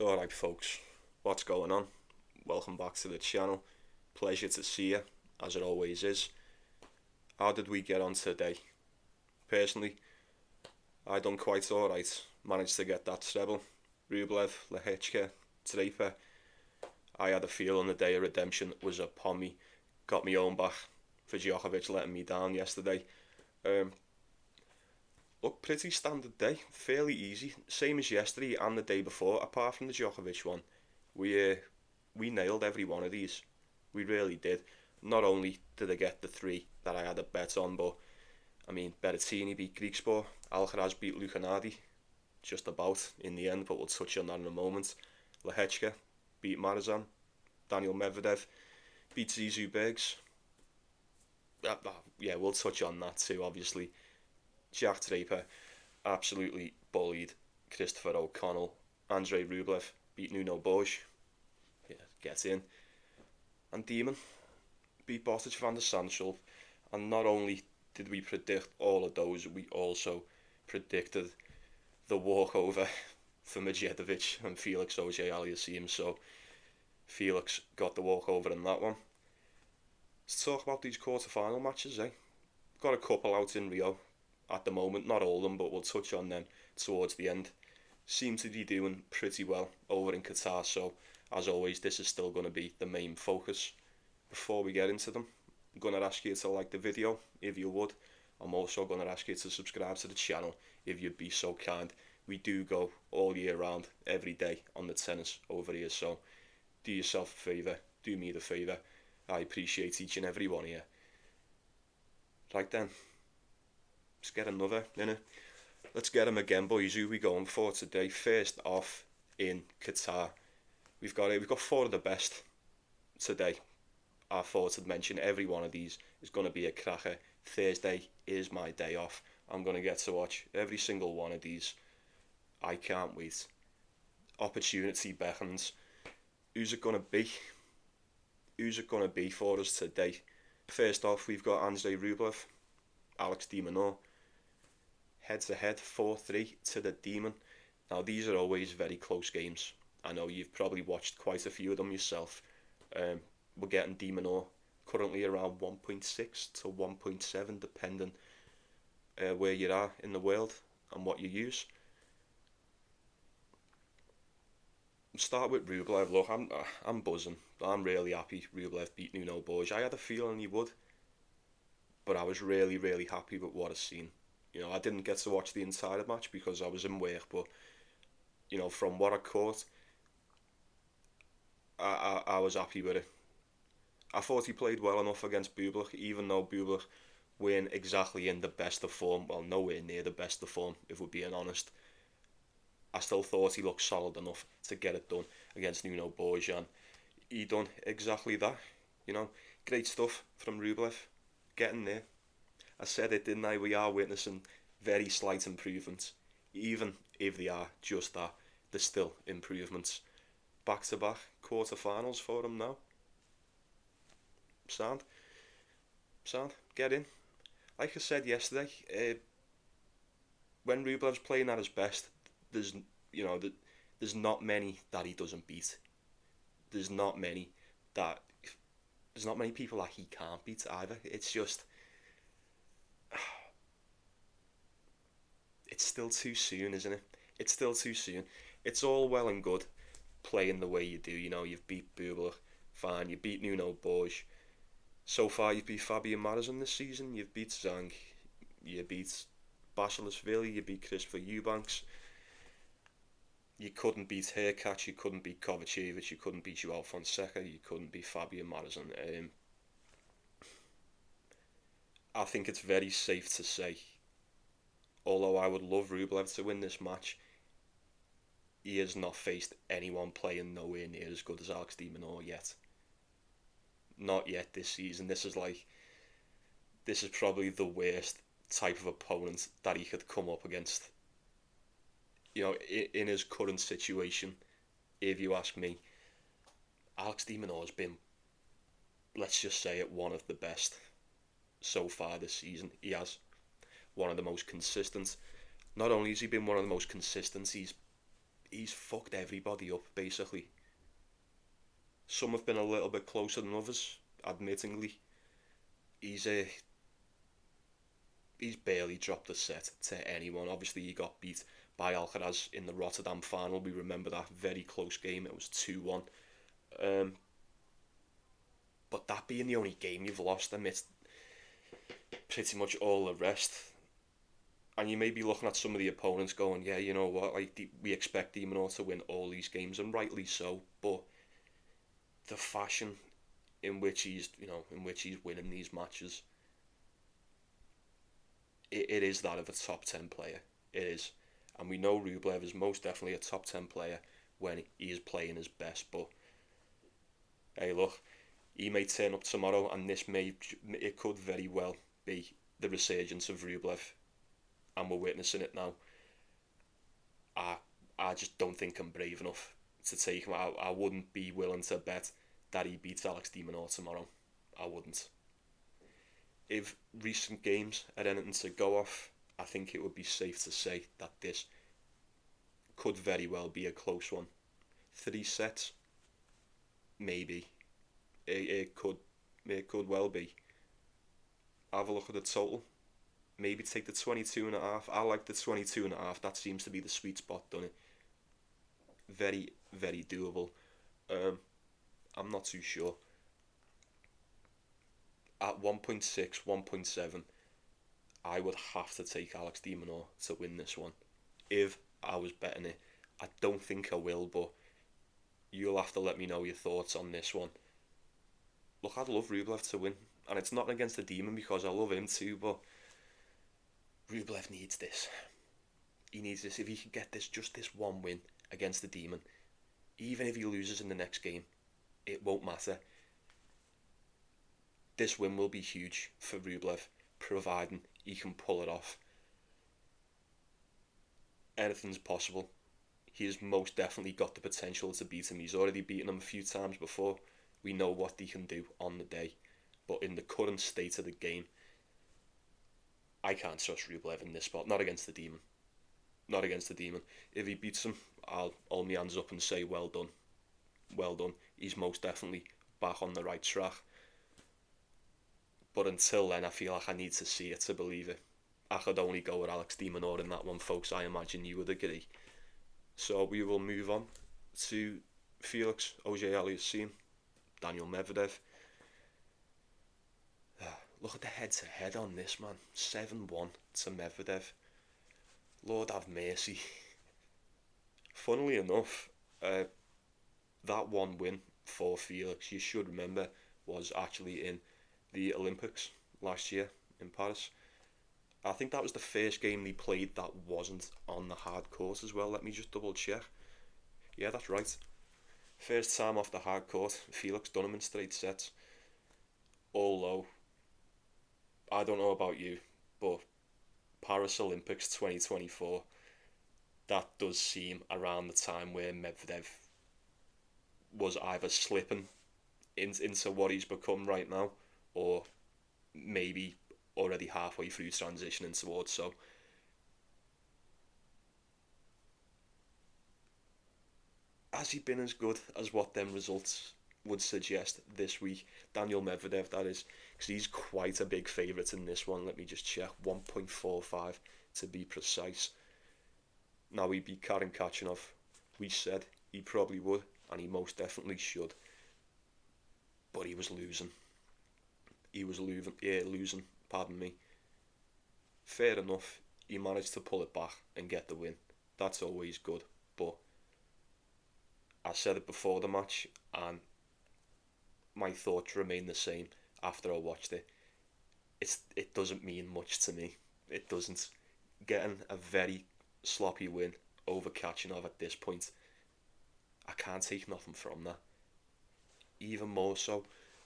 Alright folks, what's going on? Welcome back to the channel. Pleasure to see you, as it always is. How did we get on today? Personally, I done quite alright. Managed to get that treble. Rublev, Lehecka, Draper. I had a feeling the day of redemption was upon me. Got me own back for Djokovic letting me down yesterday. Look, pretty standard day, fairly easy, same as yesterday and the day before, apart from the Djokovic one. We nailed every one of these, we really did. Not only did I get the three that I had a bet on, but I mean, Berrettini beat Griekspoor, Alcaraz beat Lucanardi, just about in the end, but we'll touch on that in a moment. Lehecka beat Marzan, Daniel Medvedev beat Zizou Bergs. Yeah, we'll touch on that too, obviously. Jack Draper absolutely bullied Christopher O'Connell. Andrei Rublev beat Nuno Borges. Yeah, get in. And Demon beat Botic van der Sandschulp. And not only did we predict all of those, we also predicted the walkover for Medvedev and Felix Auger-Aliassime. So Felix got the walkover in that one. Let's talk about these quarter-final matches, eh? Got a couple out in Rio at the moment, not all of them, but we'll touch on them towards the end. Seem to be doing pretty well over in Qatar, so as always, this is still going to be the main focus. Before we get into them, I'm going to ask you to like the video, if you would. I'm also going to ask you to subscribe to the channel, if you'd be so kind. We do go all year round, every day, on the tennis over here, so do yourself a favour, do me the favour. I appreciate each and every one of you. Right then, let's get another, innit? Let's get them again, boys. Who we going for today? First off, in Qatar, we've got four of the best today. I thought I'd mention every one of these is going to be a cracker. Thursday is my day off. I'm going to get to watch every single one of these. I can't wait. Opportunity beckons. Who's it going to be? Who's it going to be for us today? First off, we've got Andrei Rublev, Alex de Minaur. Head to head, 4-3 to the Demon. Now, these are always very close games. I know you've probably watched quite a few of them yourself. We're getting de Minaur currently around 1.6 to 1.7, depending where you are in the world and what you use. Start with Rublev. Look, I'm buzzing. I'm really happy Rublev beat Nuno Borges. I had a feeling he would, but I was really, really happy with what I've seen. You know, I didn't get to watch the entire match because I was in work, but you know, from what I caught, I was happy with it. I thought he played well enough against Bublik, even though Bublik weren't exactly in the best of form. Well, nowhere near the best of form, if we're being honest. I still thought he looked solid enough to get it done against Nuno Borges, and he done exactly that. You know, great stuff from Rublev, getting there. I said it, didn't I? We are witnessing very slight improvements. Even if they are just that, there's still improvements. Back-to-back quarter-finals for him now. Sound, get in. Like I said yesterday, when Rublev's playing at his best, there's there's not many that he doesn't beat. There's not many people that he can't beat either. It's just, it's still too soon, isn't it? It's still too soon. It's all well and good playing the way you do. You know, you've beat Bublik, fine. You beat Nuno Borges. So far, you've beat Fabian Marzan this season. You've beat Zhang. You beat Basilashvili. You beat Christopher Eubanks. You couldn't beat Hurkacz. You couldn't beat Kovacevic. You couldn't beat Joao Fonseca. You couldn't beat Fabian Marzan. I think it's very safe to say, although I would love Rublev to win this match, he has not faced anyone playing nowhere near as good as Alex de Minaur yet. Not yet this season. This is probably the worst type of opponent that he could come up against. You know, in his current situation, if you ask me, Alex de Minaur has been, let's just say it, one of the best so far this season. He has one of the most consistent. Not only has he been one of the most consistent, he's fucked everybody up, basically. Some have been a little bit closer than others, admittingly. He's he's barely dropped a set to anyone. Obviously, he got beat by Alcaraz in the Rotterdam final. We remember that very close game. It was 2-1. But that being the only game you've lost amidst pretty much all the rest, and you may be looking at some of the opponents going, yeah, you know what, like we expect de Minaur to win all these games, and rightly so. But the fashion in which he's winning these matches, it is that of a top 10 player. It is, and we know Rublev is most definitely a top 10 player when he is playing his best. But hey, look, he may turn up tomorrow, and it could very well be the resurgence of Rublev, and we're witnessing it now. I just don't think I'm brave enough to take him. I wouldn't be willing to bet that he beats Alex de Minaur tomorrow. I wouldn't. If recent games had anything to go off, I think it would be safe to say that this could very well be a close one. 3 sets, maybe. It could well be. Have a look at the total. Maybe take the 22.5. I like the 22.5. That seems to be the sweet spot, doesn't it? Very, very doable. I'm not too sure. At 1.6, 1.7, I would have to take Alex de Minaur to win this one. If I was betting it. I don't think I will, but you'll have to let me know your thoughts on this one. Look, I'd love Rublev to win, and it's not against the Demon because I love him too, but Rublev needs this. He needs this. If he can get just this one win against the Demon, even if he loses in the next game, it won't matter. This win will be huge for Rublev, providing he can pull it off. Anything's possible. He has most definitely got the potential to beat him. He's already beaten him a few times before. We know what he can do on the day. But in the current state of the game, I can't trust Rublev in this spot. Not against the Demon. Not against the Demon. If he beats him, I'll hold my hands up and say well done. Well done. He's most definitely back on the right track. But until then, I feel like I need to see it to believe it. I could only go with Alex de Minaur in that one, folks. I imagine you would agree. So we will move on to Felix Auger-Aliassime, Daniel Medvedev. Look at the head-to-head on this, man. 7-1 to Medvedev. Lord have mercy. Funnily enough, that one win for Felix, you should remember, was actually in the Olympics last year in Paris. I think that was the first game they played that wasn't on the hard court as well. Let me just double check. Yeah, that's right. First time off the hard court. Felix done him in straight sets. Although, I don't know about you, but Paris Olympics 2024, that does seem around the time where Medvedev was either slipping into what he's become right now, or maybe already halfway through transitioning towards. So has he been as good as what them results would suggest this week? Daniel Medvedev, that is, because he's quite a big favourite in this one. Let me just check. 1.45 to be precise. Now, he beat Karen Khachanov. We said he probably would, and he most definitely should. But he was losing. Losing, pardon me. Fair enough, he managed to pull it back and get the win. That's always good. But I said it before the match, and my thoughts remain the same after I watched it. It doesn't mean much to me. It doesn't. Getting a very sloppy win over Khachanov at this point, I can't take nothing from that. Even more so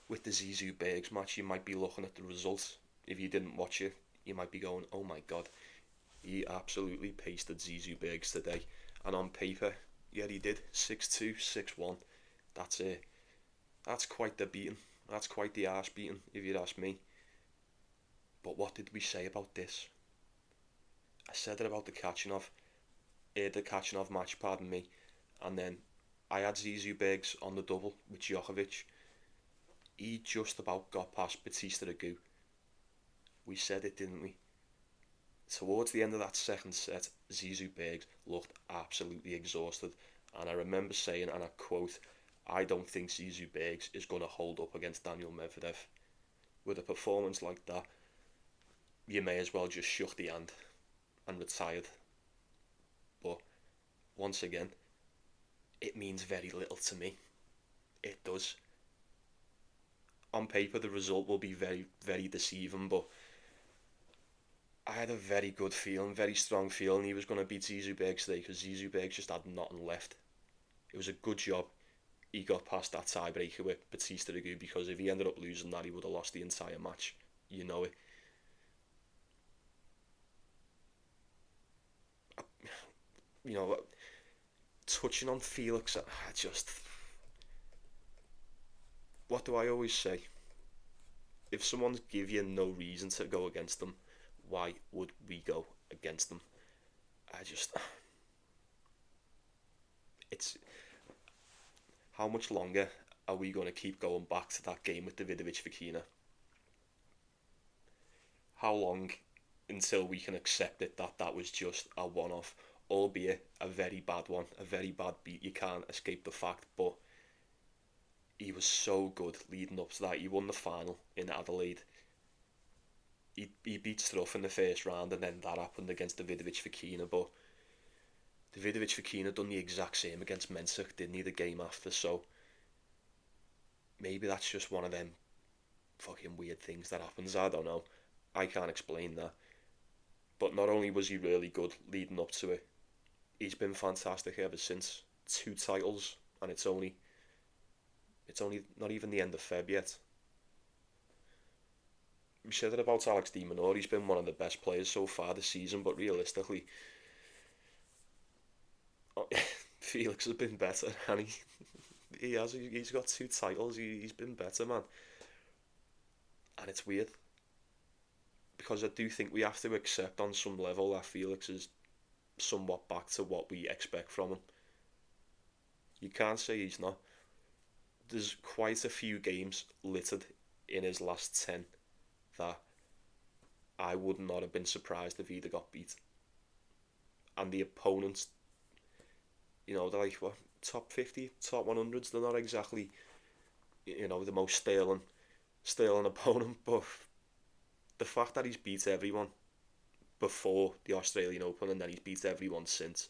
with the Zizou Bergs match, you might be looking at the results. If you didn't watch it, you might be going, oh my god, he absolutely pasted Zizou Bergs today. And on paper, yeah, he did. 6-2, 6-1. That's it. That's quite the beating. That's quite the arse beating, if you'd ask me. But what did we say about this? I said it about the Khachanov. the Kachanov match, pardon me, and then I had Zizou Bergs on the double with Djokovic. He just about got past Batista Agut. We said it, didn't we? Towards the end of that second set, Zizou Bergs looked absolutely exhausted, and I remember saying, and I quote, "I don't think Zizou Bergs is going to hold up against Daniel Medvedev. With a performance like that, you may as well just shut the hand and retired." But once again, it means very little to me. It does. On paper, the result will be very, very deceiving, but I had a very good feeling, very strong feeling he was going to beat Zizou Bergs today, because Zizou Bergs just had nothing left. It was a good job he got past that tiebreaker with Batista Agut, because if he ended up losing that, he would have lost the entire match. You know it. You know, touching on Felix, what do I always say? If someone's give you no reason to go against them, why would we go against them? It's, how much longer are we going to keep going back to that game with Davidovich-Fokina? How long until we can accept it that that was just a one-off, albeit a very bad one, a very bad beat? You can't escape the fact, but he was so good leading up to that. He won the final in Adelaide. He beat Struff in the first round, and then that happened against Davidovich-Fokina. But Davidovich-Fokina done the exact same against Mensah, didn't he, the game after? So maybe that's just one of them fucking weird things that happens. I don't know. I can't explain that. But not only was he really good leading up to it, he's been fantastic ever since. 2 titles, and it's only not even the end of Feb yet. We said it about Alex de Minaur. He's been one of the best players so far this season, but realistically, Felix has been better, and he's got 2 titles. He's been better, man. And it's weird, because I do think we have to accept on some level that Felix is somewhat back to what we expect from him. You can't say he's not. There's quite a few games littered in his last 10 that I would not have been surprised if he'd have got beat. And the opponents, they're like, what, top 50, top 100s? They're not exactly, the most sterling opponent, but the fact that he's beat everyone before the Australian Open, and then he's beat everyone since,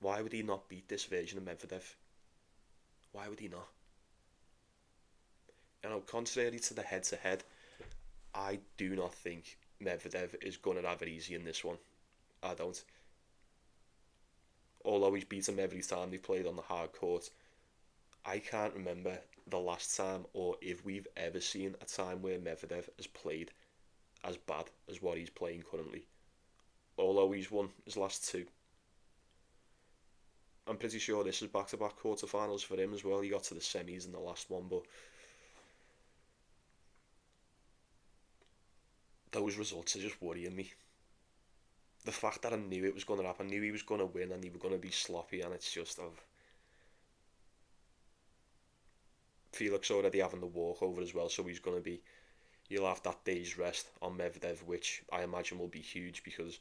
why would he not beat this version of Medvedev? Why would he not? Contrary to the head-to-head, I do not think Medvedev is going to have it easy in this one. I don't. Although he's beat him every time they played on the hard court, I can't remember the last time, or if we've ever seen a time where Medvedev has played as bad as what he's playing currently. Although he's won his last 2. I'm pretty sure this is back-to-back quarterfinals for him as well. He got to the semis in the last one, but those results are just worrying me. The fact that I knew it was going to happen, I knew he was going to win, and he was going to be sloppy, and it's just Felix already having the walkover as well, so he'll have that day's rest on Medvedev, which I imagine will be huge, because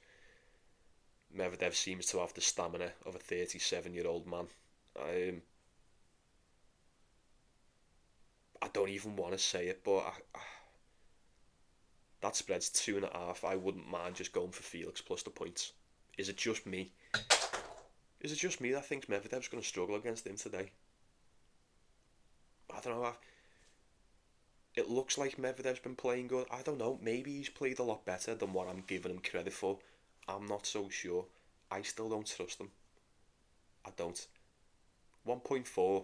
Medvedev seems to have the stamina of a 37-year-old man. I don't even want to say it, but that spread's 2.5. I wouldn't mind just going for Felix plus the points. Is it just me? Is it just me that thinks Medvedev's going to struggle against him today? I don't know. It looks like Medvedev's been playing good. I don't know. Maybe he's played a lot better than what I'm giving him credit for. I'm not so sure. I still don't trust him. I don't. 1.4.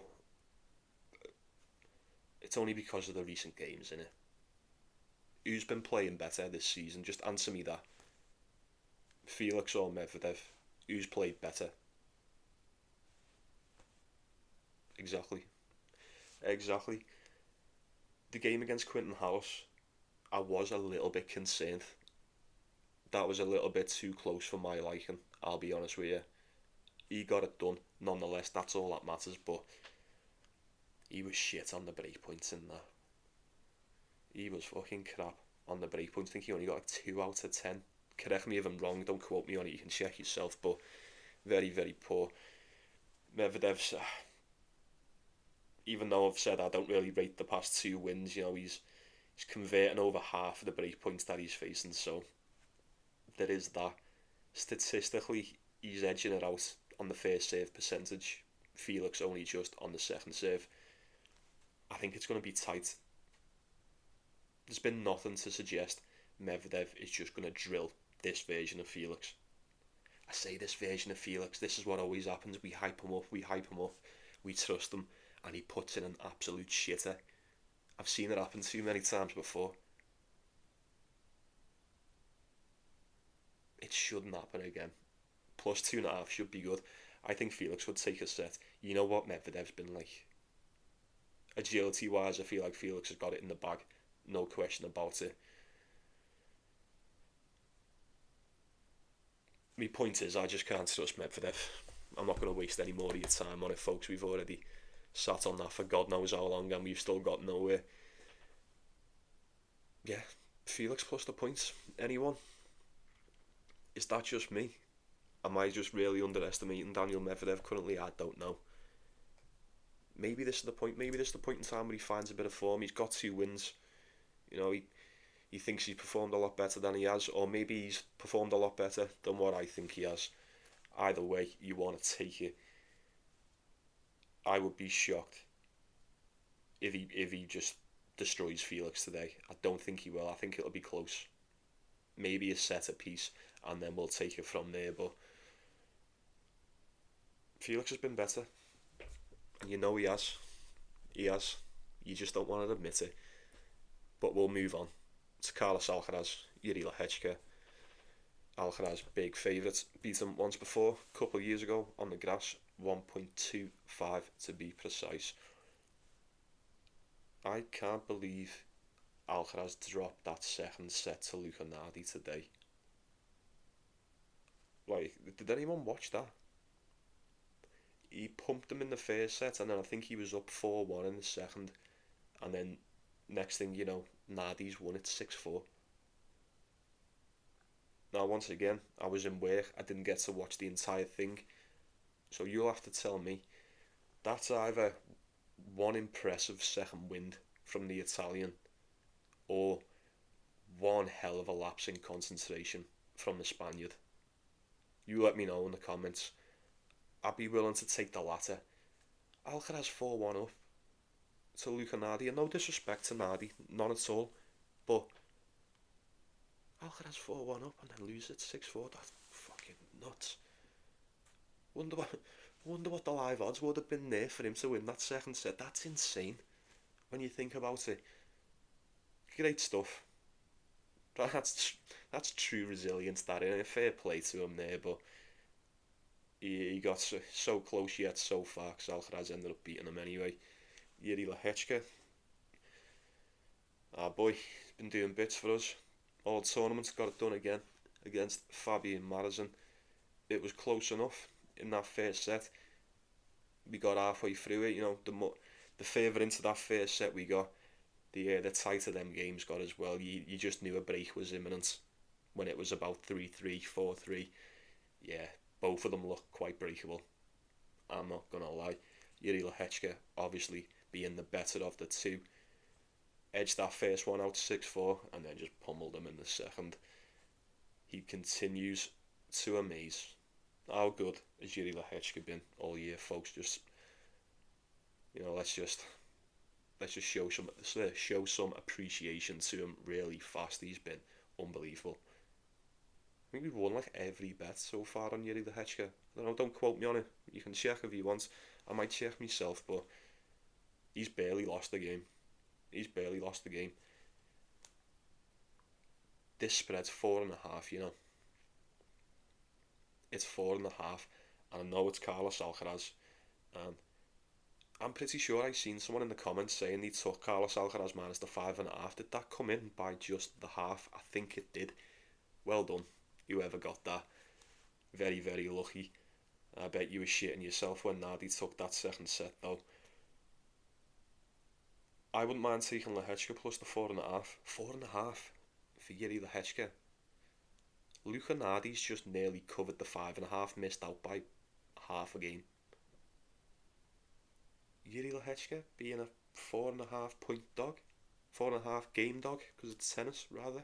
It's only because of the recent games, innit? Who's been playing better this season? Just answer me that. Felix or Medvedev? Who's played better? Exactly. The game against Quinton House, I was a little bit concerned that was a little bit too close for my liking, I'll be honest with you. He got it done, nonetheless, that's all that matters, but he was shit on the break points in that. He was fucking crap on the break points. I think he only got like 2 out of 10. Correct me if I'm wrong, don't quote me on it, you can check yourself, but very, very poor. Medvedev's, even though I've said I don't really rate the past 2 wins, you know, he's converting over half of the break points that he's facing, so there is that. Statistically, he's edging it out on the first serve percentage. Felix only just on the second serve. I think it's going to be tight. There's been nothing to suggest Medvedev is just going to drill this version of Felix. I say this version of Felix, this is what always happens. We hype him up, we trust him, and he puts in an absolute shitter. I've seen it happen too many times before. It shouldn't happen again. Plus 2.5 should be good. I think Felix would take a set. You know what Medvedev's been like? Agility wise, I feel like Felix has got it in the bag. No question about it. My point is, I just can't trust Medvedev. I'm not going to waste any more of your time on it, folks. We've already sat on that for God knows how long, and we've still got nowhere. Yeah, Felix plus the points. Anyone? Is that just me? Am I just really underestimating Daniel Medvedev currently? I don't know. Maybe this is the point. Maybe this is the point in time where he finds a bit of form. He's got 2 wins. You know, he thinks he's performed a lot better than he has, or maybe he's performed a lot better than what I think he has. Either way, you want to take it. I would be shocked if he just destroys Felix today. I don't think he will. I think it'll be close. Maybe a set apiece, and then we'll take it from there. But Felix has been better. And you know he has. He has. You just don't want to admit it. But we'll move on to Carlos Alcaraz, Lehecka. Alcaraz, big favourite. Beat him once before, a couple of years ago, on the grass. 1.25 to be precise. I can't believe Alcaraz dropped that second set to Nardi today. Like, did anyone watch that? He pumped him in the first set, and then I think he was up 4-1 in the second. And then, next thing you know, Nardi's won it 6-4. Now, once again, I was in work. I didn't get to watch the entire thing. So you'll have to tell me. That's either one impressive second wind from the Italian, or one hell of a lapse in concentration from the Spaniard. You let me know in the comments. I'd be willing to take the latter. Alcaraz 4-1 up to Nardi, and no disrespect to Nardi, none at all, but Alcaraz 4-1 up and then lose it 6-4, that's fucking nuts. Wonder what the live odds would have been there for him to win that second set. That's insane when you think about it. Great stuff. That's true resilience, that in. Fair play to him there, but he got so close yet so far, because Alcaraz ended up beating him anyway. Lehecka, our boy, he's been doing bits for us. All tournaments, got it done again against Fabian Marazin. It was close enough in that first set. We got halfway through it, you know, the further into that first set we got, the tighter them games got as well. You just knew a break was imminent when it was about 3-3, 4-3. Yeah, both of them looked quite breakable. I'm not gonna lie. Lehecka, obviously being the better of the two, edged that first one out 6-4 and then just pummeled him in the second. He continues to amaze. How good has Lehecka been all year, folks? Just, you know, let's just show some appreciation to him really fast. He's been unbelievable. I think we've won like every bet so far on Lehecka. Don't quote me on it. You can check if you want. I might check myself, but he's barely lost the game. This spread's 4.5, you know. It's 4.5, and I know it's Carlos Alcaraz, and I'm pretty sure I seen someone in the comments saying he took Carlos Alcaraz minus the 5.5. Did that come in by just the half? I think it did. Well done. whoever got that. Very, very lucky. I bet you were shitting yourself when Nardi took that second set, though. I wouldn't mind taking Lehecka plus the 4.5. 4.5 for Yuri Lehecka. Luka Nardi's just nearly covered the 5.5, missed out by half a game. Yuri Lehecka being a 4.5 point dog, 4.5 game dog, because it's tennis rather.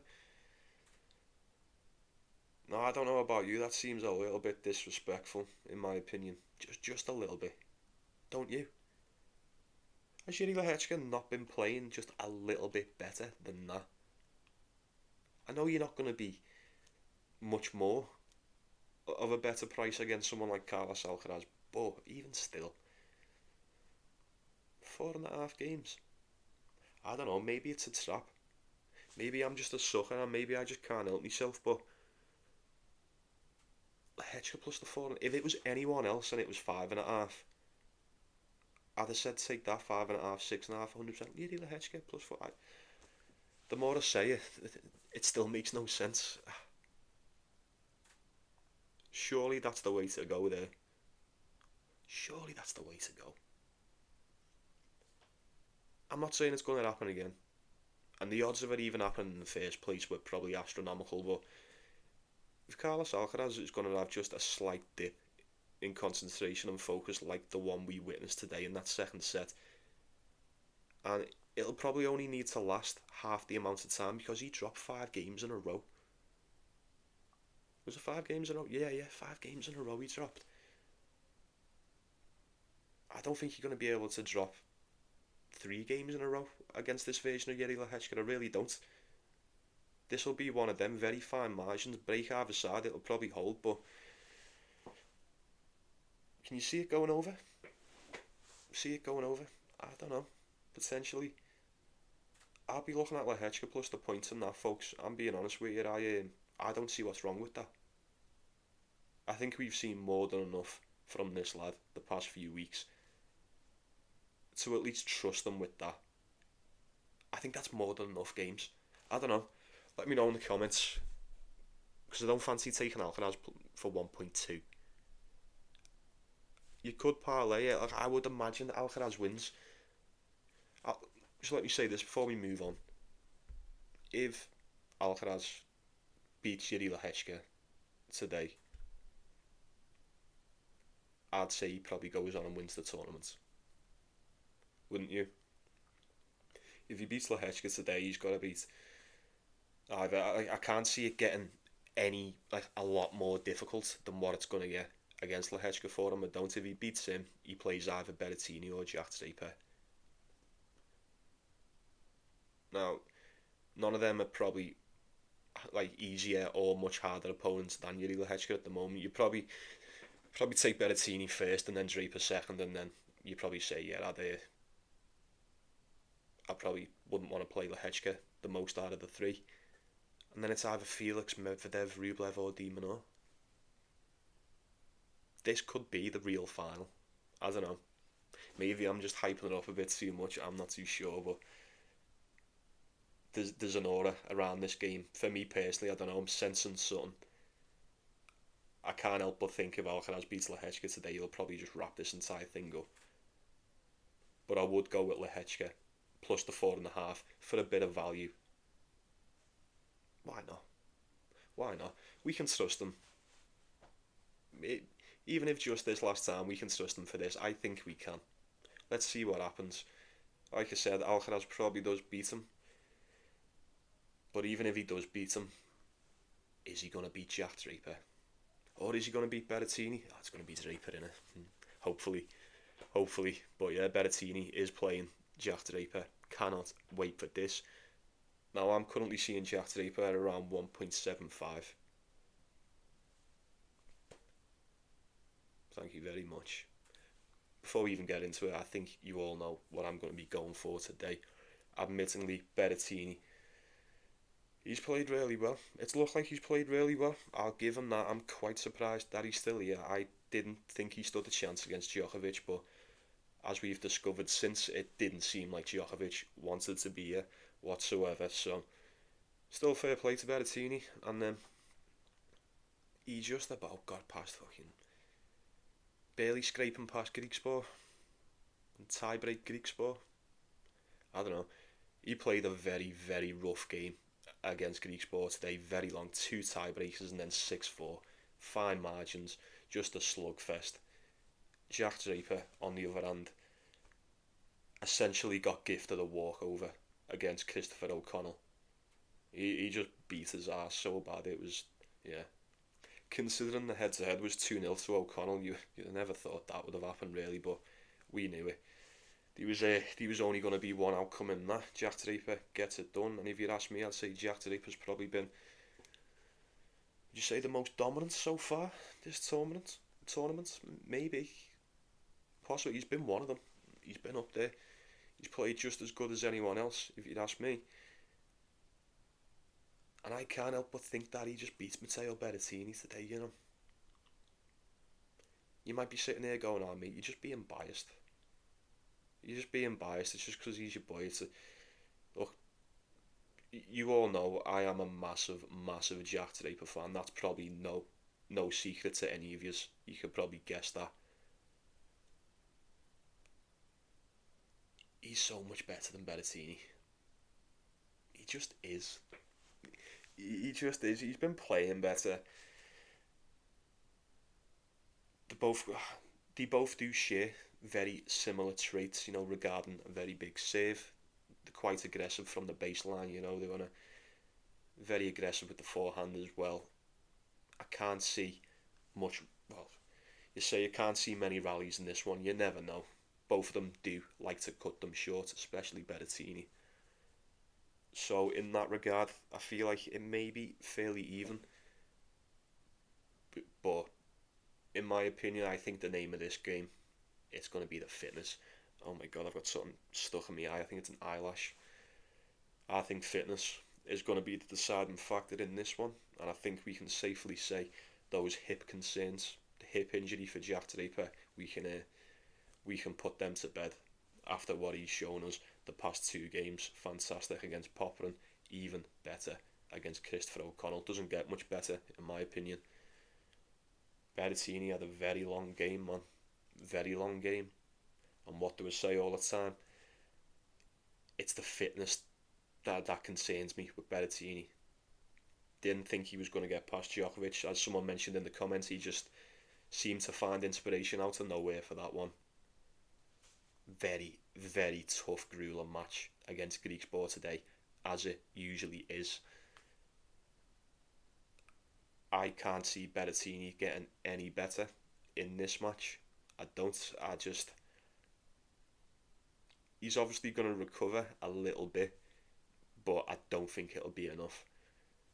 No, I don't know about you. That seems a little bit disrespectful, in my opinion. Just a little bit, don't you? Has Yuri Lehecka not been playing just a little bit better than that? I know you're not going to be much more of a better price against someone like Carlos Alcaraz, but even still, 4.5 games. I don't know, maybe it's a trap. Maybe I'm just a sucker and maybe I just can't help myself, but Lehecka plus the 4, if it was anyone else and it was 5.5, I'd have said take that 5.5, 6.5, 100%. Yuri Lehecka plus 4. The more I say it, it still makes no sense. Surely that's the way to go there. Surely that's the way to go. I'm not saying it's going to happen again. And the odds of it even happening in the first place were probably astronomical, but if Carlos Alcaraz is going to have just a slight dip in concentration and focus like the one we witnessed today in that second set, and it'll probably only need to last half the amount of time because he dropped 5 games in a row. Was it 5 games in a row? Yeah, 5 games in a row he dropped. I don't think you're going to be able to drop 3 games in a row against this version of Yuri Lehecka. I really don't. This will be one of them very fine margins. Break either side, it'll probably hold, but can you see it going over? See it going over? I don't know. Potentially. I'll be looking at Lehecka plus the points in that, folks. I'm being honest with you. I don't see what's wrong with that. I think we've seen more than enough from this lad the past few weeks to at least trust them with that. I think that's more than enough games. I don't know. Let me know in the comments, because I don't fancy taking Alcaraz for 1.2. You could parlay it. Like, I would imagine that Alcaraz wins. Just let me say this before we move on. If Alcaraz beats Yuri Lehecka today, I'd say he probably goes on and wins the tournament. Wouldn't you? If he beats Lehecka today, he's got to beat either. I can't see it getting a lot more difficult than what it's going to get against Lehecka for him. I don't. If he beats him, he plays either Berrettini or Draper. Now, none of them are probably easier or much harder opponents than Yuri Lehecka at the moment. You probably take Berrettini first and then Draper second, and then you probably say, yeah, I probably wouldn't want to play Lehecka the most out of the 3. And then it's either Felix, Medvedev, Rublev or Minaur. This could be the real final. I don't know. Maybe I'm just hyping it up a bit too much. I'm not too sure, but there's an aura around this game. For me personally, I don't know, I'm sensing something. I can't help but think if Alcaraz beats Lehecka today, he'll probably just wrap this entire thing up. But I would go with Lehecka plus the 4.5 for a bit of value. Why not? Why not? We can trust them. Even if just this last time, we can trust them for this. I think we can. Let's see what happens. Like I said, Alcaraz probably does beat him. But even if he does beat him, is he going to beat Jack Draper? Or is he going to beat Berrettini? Oh, it's going to be Draper, innit? Hopefully. But yeah, Berrettini is playing Jack Draper. Cannot wait for this. Now, I'm currently seeing Jack Draper at around 1.75. Thank you very much. Before we even get into it, I think you all know what I'm going to be going for today. Admittingly, Berrettini. He's played really well. It's looked like he's played really well. I'll give him that. I'm quite surprised that he's still here. I didn't think he stood a chance against Djokovic, but as we've discovered since, it didn't seem like Djokovic wanted to be here whatsoever. So, still fair play to Berrettini. And he just about got past fucking, barely scraping past Griekspoor and tie-break Griekspoor. I don't know. He played a very, very rough game against Griekspoor today. Very long, 2 tie-breakers and then 6-4. Fine margins, just a slugfest. Jack Draper, on the other hand, essentially got gifted a walkover against Christopher O'Connell. He just beat his ass so bad, it was, yeah. Considering the head-to-head was 2-0 to O'Connell, you never thought that would have happened really, but we knew it. There was only going to be one outcome in that. Jack Draper gets it done, and if you'd ask me, I'd say Jack Draper's probably been, would you say, the most dominant so far this tournament? Maybe. Possibly, he's been one of them. He's been up there. He's played just as good as anyone else, if you'd ask me. And I can't help but think that he just beats Matteo Berrettini today, you know. You might be sitting there going, oh mate, you're just being biased. It's just because he's your boy. Look, you all know I am a massive, massive Jack Draper fan. That's probably no secret to any of yous. You could probably guess that. He's so much better than Berrettini. He just is. He's been playing better. They both do share very similar traits, you know, regarding a very big save. They're quite aggressive from the baseline, you know, they're gonna very aggressive with the forehand as well. I can't see much, well, you say you can't see many rallies in this one, you never know. Both of them do like to cut them short, especially Berrettini. So in that regard, I feel like it may be fairly even. But in my opinion, I think the name of this game, it's going to be the fitness. Oh my god, I've got something stuck in my eye. I think it's an eyelash. I think fitness is going to be the deciding factor in this one. And I think we can safely say those hip concerns, the hip injury for Jack Draper, we can put them to bed after what he's shown us the past 2 games. Fantastic against Popperin, even better against Christopher O'Connell. Doesn't get much better, in my opinion. Berrettini had a very long game, man. Very long game. And what do I say all the time? It's the fitness that concerns me with Berrettini. Didn't think he was going to get past Djokovic. As someone mentioned in the comments, he just seemed to find inspiration out of nowhere for that one. Very, very tough grueling match against Griekspoor today, as it usually is. I can't see Berrettini getting any better in this match. He's obviously going to recover a little bit, but I don't think it'll be enough.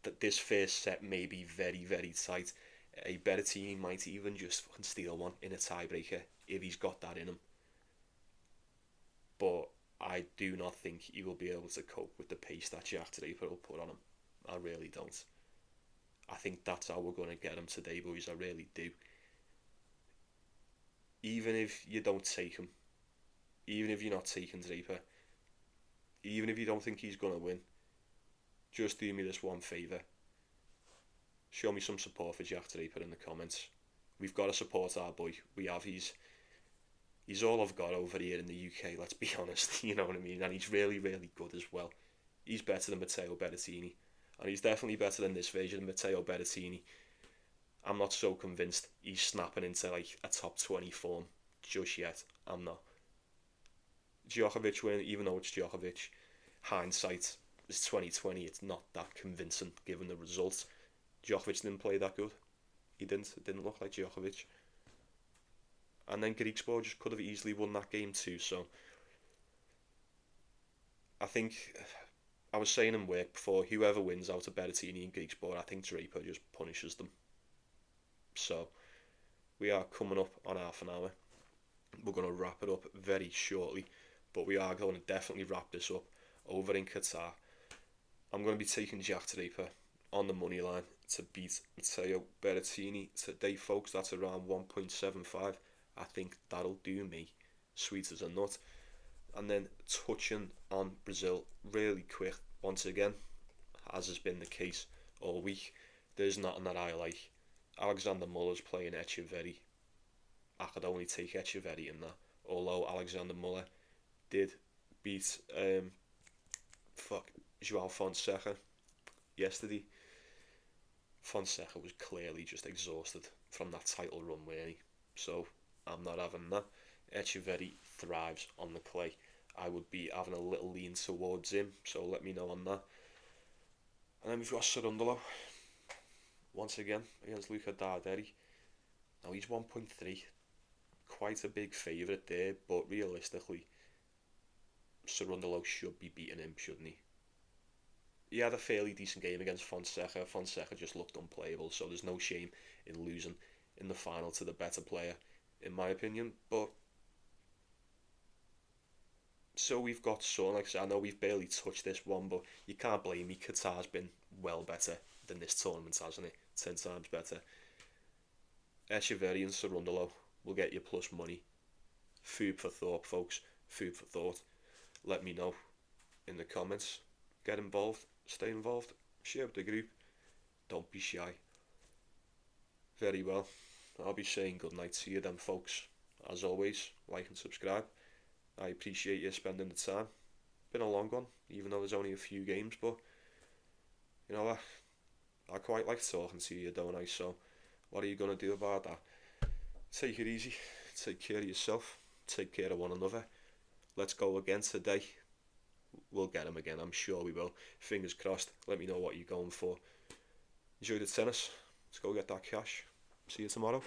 That this first set may be very, very tight. A Berrettini might even just fucking steal one in a tiebreaker if he's got that in him. But I do not think he will be able to cope with the pace that Jack Draper will put on him. I really don't. I think that's how we're going to get him today, boys. I really do. Even if you don't take him, even if you're not taking Draper, even if you don't think he's going to win, just do me this one favour. Show me some support for Jack Draper in the comments. We've got to support our boy. We have. He's all I've got over here in the UK, let's be honest. You know what I mean? And he's really, really good as well. He's better than Matteo Berrettini. And he's definitely better than this version of Matteo Berrettini. I'm not so convinced he's snapping into like a top 20 form just yet. I'm not. Djokovic win, even though it's Djokovic, hindsight is 2020. It's not that convincing given the results. Djokovic didn't play that good. It didn't look like Djokovic. And then Griekspoor just could have easily won that game too. So I think I was saying in work before, whoever wins out of Berrettini and Griekspoor, I think Draper just punishes them. So we are coming up on half an hour. We're going to wrap it up very shortly, but we are going to definitely wrap this up over in Qatar. I'm going to be taking Jack Draper on the money line to beat Matteo Berrettini today, folks. That's around 1.75. I think that'll do me sweet as a nut. And then touching on Brazil really quick once again, as has been the case all week, there's nothing that I like Alexander Muller's playing Echeverry. I could only take Echeverry in that. Although Alexander Muller did beat Joao Fonseca yesterday. Fonseca was clearly just exhausted from that title run, wasn't he? So I'm not having that. Echeverry thrives on the clay. I would be having a little lean towards him, so let me know on that. And then we've got Cerundolo once again against Luca Darderi. Now he's 1.3, quite a big favourite there, but realistically, Cerundolo should be beating him, shouldn't he? He had a fairly decent game against Fonseca. Fonseca just looked unplayable, so there's no shame in losing in the final to the better player, in my opinion. But so we've got Son. Like I said, I know we've barely touched this one, but you can't blame me. Qatar's been well better than this tournament, hasn't it? 10 times better. Echeverry and Cerundolo will get you plus money. Food for thought, folks. Food for thought. Let me know in the comments. Get involved. Stay involved. Share with the group. Don't be shy. Very well. I'll be saying good night to you then, folks. As always, like and subscribe. I appreciate you spending the time. Been a long one, even though there's only a few games, but you know what? I quite like talking to you, don't I? So what are you going to do about that? Take it easy. Take care of yourself. Take care of one another. Let's go again today. We'll get him again, I'm sure we will. Fingers crossed. Let me know what you're going for. Enjoy the tennis. Let's go get that cash. See you tomorrow.